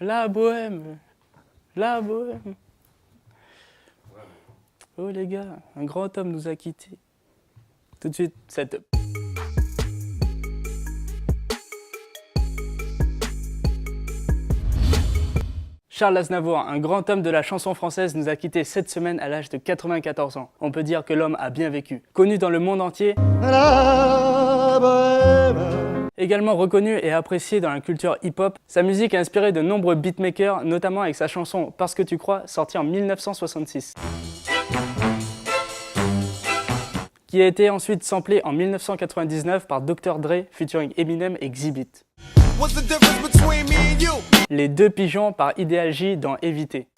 La bohème. La bohème. Oh les gars, un grand homme nous a quittés. Tout de suite, cette... Charles Aznavour, un grand homme de la chanson française, nous a quittés cette semaine à l'âge de 94 ans. On peut dire que l'homme a bien vécu. Connu dans le monde entier, également reconnu et apprécié dans la culture hip-hop, sa musique a inspiré de nombreux beatmakers, notamment avec sa chanson Parce que tu crois, sortie en 1966. Qui a été ensuite samplée en 1999 par Dr. Dre featuring Eminem et Xzibit. Les deux pigeons par Ideal J dans Éviter.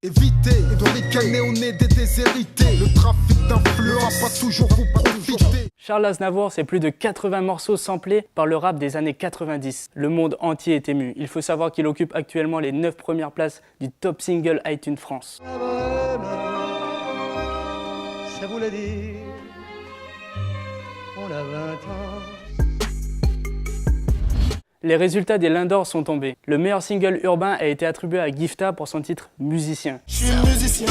Évitez, mais on est des déshérités. Le trafic d'influence va toujours vous profiter. Charles Aznavour, c'est plus de 80 morceaux samplés par le rap des années 90. Le monde entier est ému. Il faut savoir qu'il occupe actuellement les 9 premières places du top single iTunes France. Ça voulait dire, on a 20 ans. Les résultats des Lions d'Or sont tombés. Le meilleur single urbain a été attribué à Gifta pour son titre Musicien. Je suis musicien.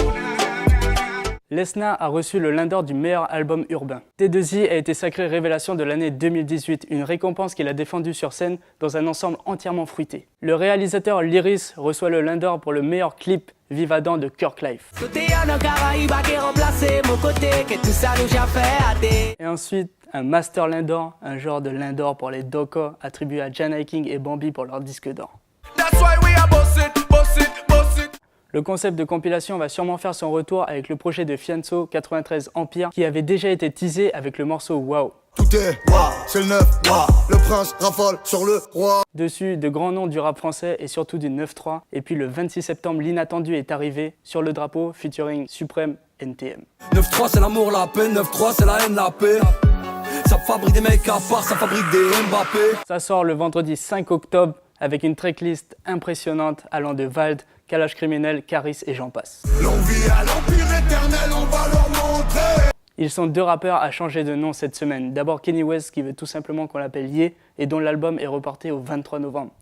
Lesna a reçu le Lion d'Or du meilleur album urbain. T2I a été sacré révélation de l'année 2018, une récompense qu'il a défendue sur scène dans un ensemble entièrement fruité. Le réalisateur Lyris reçoit le Lion d'Or pour le meilleur clip Vive Adam de Kirk Life. Et ensuite, un Master Lion d'Or, un genre de Lion d'Or pour les Doko, attribué à Jana King et Bambi pour leur disque d'or. Le concept de compilation va sûrement faire son retour avec le projet de Fianso 93 Empire qui avait déjà été teasé avec le morceau Wow. Tout est wow, c'est le 9, wow. Le prince rafale sur le roi. Dessus, de grands noms du rap français et surtout du 9-3. Et puis le 26 septembre, l'inattendu est arrivé sur le drapeau featuring Suprême NTM. 9-3 c'est l'amour, la paix, 9-3 c'est la haine, la paix. Ça fabrique des mecs à part, ça fabrique des Mbappé. Ça sort le vendredi 5 octobre avec une tracklist impressionnante allant de Vald, Kalash Criminel, Caris et j'en passe. L'envie à l'empire éternel, on va leur montrer. Ils sont deux rappeurs à changer de nom cette semaine. D'abord Kenny West qui veut tout simplement qu'on l'appelle Ye et dont l'album est reporté au 23 novembre.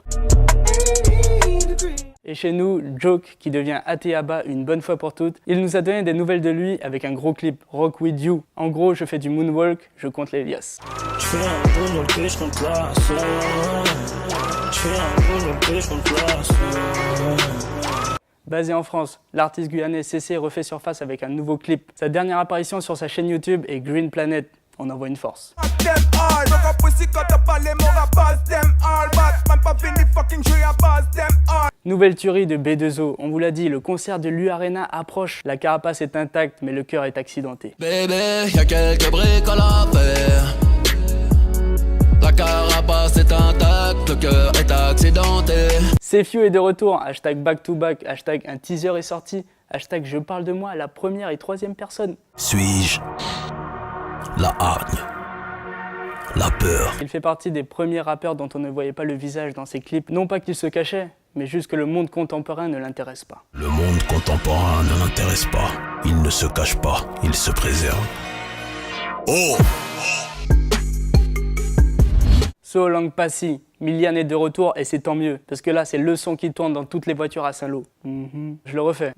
Et chez nous, Joke qui devient Ateaba une bonne fois pour toutes. Il nous a donné des nouvelles de lui avec un gros clip, Rock With You. En gros, je fais du moonwalk, je compte les liasses. Je fais un moonwalk et je compte la Je fais un moonwalk et je compte la Basé en France, l'artiste guyanais CC refait surface avec un nouveau clip. Sa dernière apparition sur sa chaîne YouTube est Green Planet. On envoie une force. Nouvelle tuerie de B2O. On vous l'a dit, le concert de l'U-Arena approche. La carapace est intacte, mais le cœur est accidenté. Bébé, y'a quelques bricoles à faire. La carapace est intacte, le cœur est accidenté. Sefiu est de retour, hashtag back to back, hashtag un teaser est sorti, hashtag je parle de moi à la première et troisième personne. Suis-je la hargne, la peur? Il fait partie des premiers rappeurs dont on ne voyait pas le visage dans ses clips. Non pas qu'il se cachait, mais juste que le monde contemporain ne l'intéresse pas. Le monde contemporain ne l'intéresse pas. Il ne se cache pas, il se préserve. Oh! So Long Passy, Milian est de retour et c'est tant mieux, parce que là c'est le son qui tourne dans toutes les voitures à Saint-Lô. Je le refais.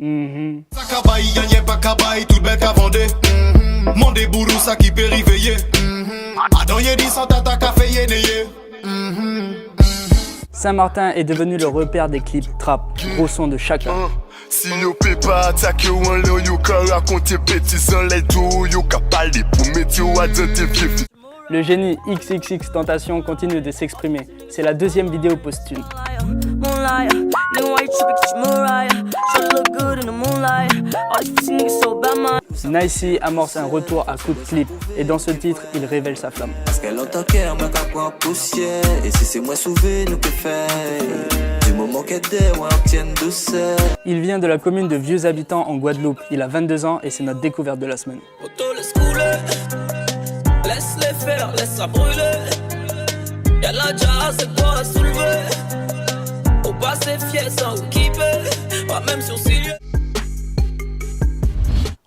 Saint-Martin est devenu le repère des clips trap, gros son de chacun. Si yo peut pas attaquer ou en l'air, yo ka raconter bêtises en l'air d'eau, yo ka parler pour mettre yo à identifier. Le génie XXX Tentation continue de s'exprimer. C'est la deuxième vidéo posthume. Nicey amorce un retour à coup de clip et dans ce titre, il révèle sa flamme. Il vient de la commune de Vieux Habitants en Guadeloupe. Il a 22 ans et c'est notre découverte de la semaine. Laisse-les faire, laisse ça brûler. Y'a la jazz, c'est quoi à soulever. Au passé fier sans kipper, pas même sur Sylvie.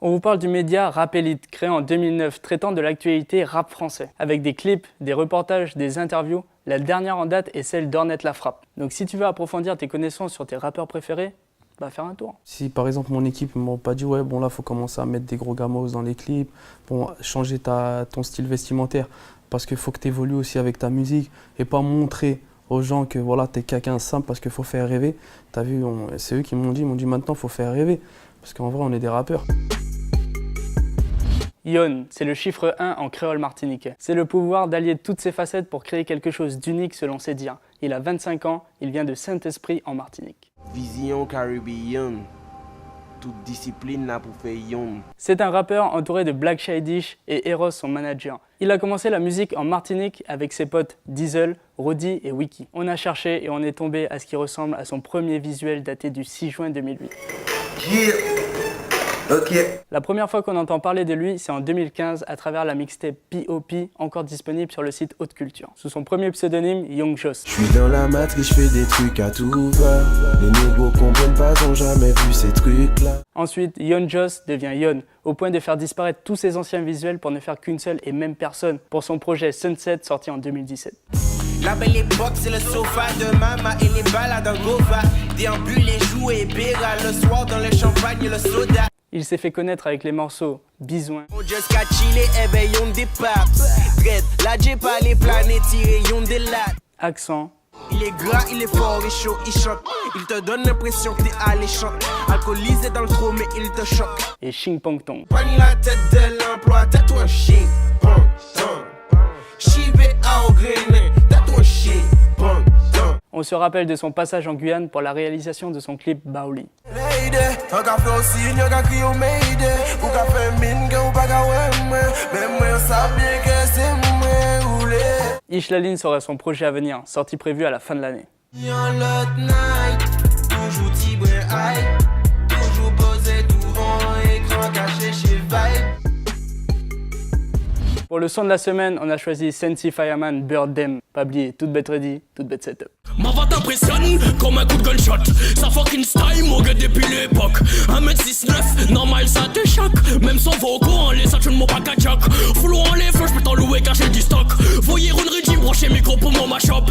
On vous parle du média Rap Elite, créé en 2009, traitant de l'actualité rap français, avec des clips, des reportages, des interviews. La dernière en date est celle d'Ornette La Frappe. Donc si tu veux approfondir tes connaissances sur tes rappeurs préférés, bah faire un tour. Si par exemple mon équipe m'ont pas dit ouais bon là faut commencer à mettre des gros gamos dans les clips, bon changer ton style vestimentaire parce qu'il faut que tu évolues aussi avec ta musique et pas montrer aux gens que voilà t'es quelqu'un simple parce qu'il faut faire rêver. T'as vu, c'est eux qui m'ont dit maintenant faut faire rêver parce qu'en vrai on est des rappeurs. Yon, c'est le chiffre 1 en créole martiniquais. C'est le pouvoir d'allier toutes ses facettes pour créer quelque chose d'unique selon ses dires. Il a 25 ans, il vient de Saint-Esprit en Martinique. Vision caribéenne, toute discipline là pour faire yon. C'est un rappeur entouré de Black Shydish et Eros son manager. Il a commencé la musique en Martinique avec ses potes Diesel, Roddy et Wiki. On a cherché et on est tombé à ce qui ressemble à son premier visuel daté du 6 juin 2008. Yeah. Ok. La première fois qu'on entend parler de lui, c'est en 2015 à travers la mixtape P.O.P, encore disponible sur le site Haute Culture, sous son premier pseudonyme Young Joss. Je suis dans la matrice, je fais des trucs à tout va. Les nouveaux comprennent pas, ont jamais vu ces trucs là. Ensuite, Young Joss devient Yon, au point de faire disparaître tous ses anciens visuels pour ne faire qu'une seule et même personne, pour son projet Sunset sorti en 2017. La belle époque, c'est le sofa de maman et les balades en Gova. Déambuler, jouer, béra le soir dans le champagne et le soda. Il s'est fait connaître avec les morceaux Besoin, Just qu'à chiller, eh ben yon des paps. Dread, la j'ai pas les planètes, yon des lattes. Accent. Il est gras, il est fort et chaud, il choque. Il te donne l'impression que t'es alléchant. Alcoolisé dans le trou, mais il te choque. Et Ching Pong Tong. Pogne la tête de l'emploi, t'as toi ching, pong, tong. Chivé à Ogrené, t'as toi ching, pong, tong. On se rappelle de son passage en Guyane pour la réalisation de son clip Baoli. Ishlaline sera son projet à venir, sorti prévu à la fin de l'année. Pour le son de la semaine, on a choisi Sensi Fireman Bird Dem. Pas oublier, toute bête ready, toute bête setup. Ma voix t'impressionne comme un coup de gunshot. Ça fucking style, mon gars, depuis l'époque. 1m69, normal, ça te choque. Même sans vos courants, les sacs, je ne m'en pas qu'à choc. Flou en les flots, je peux t'en louer car j'ai du stock. Voyez une régime, brancher micro pour mon ma shop.